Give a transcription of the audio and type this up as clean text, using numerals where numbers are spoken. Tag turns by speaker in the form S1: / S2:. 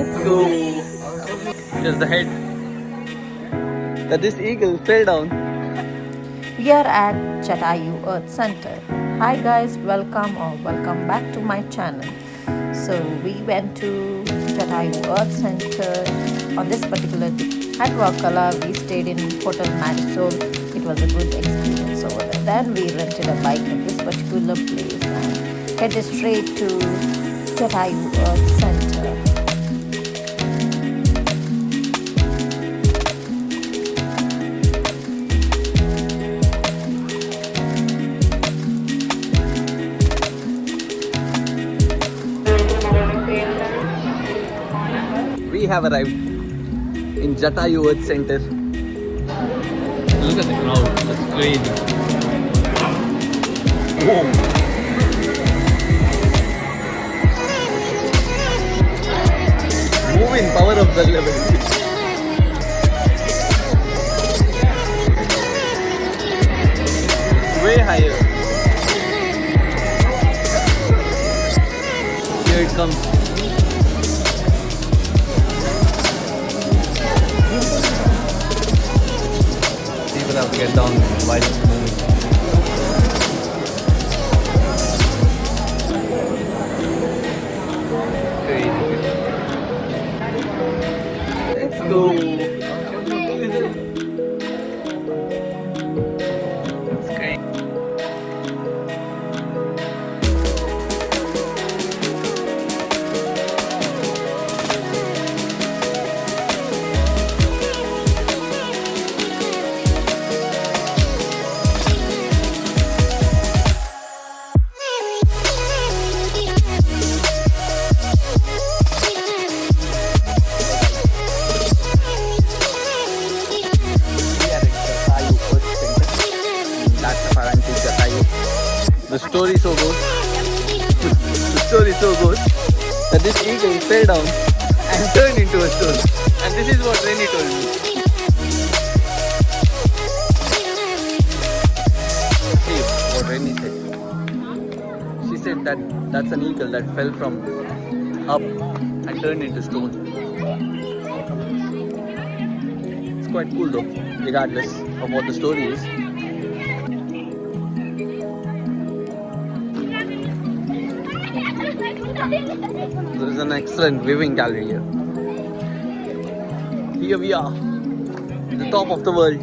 S1: Let's go. Here's the head. That this eagle fell down.
S2: We are at Jatayu Earth Center. Hi guys, welcome back to my channel. So we went to Jatayu Earth Center on this particular day. At Varkala, we stayed in Hotel Marisol. It was a good experience over there. Then we rented a bike at this particular place and headed straight to Jatayu Earth Center.
S1: We have arrived in Jatayu Earth Center. Look at the crowd, that's crazy. Whoa. Move in power of the level. Way higher. Here it comes. Have to get down while it's moving. Crazy. Let's go. It's great. The story so good. The story so good that this eagle fell down and turned into a stone. And this is what Rennie told me. See what Rennie said. She said that that's an eagle that fell from up and turned into stone. It's quite cool though, regardless of what the story is. There is an excellent viewing gallery here. Here we are, at the top of the world.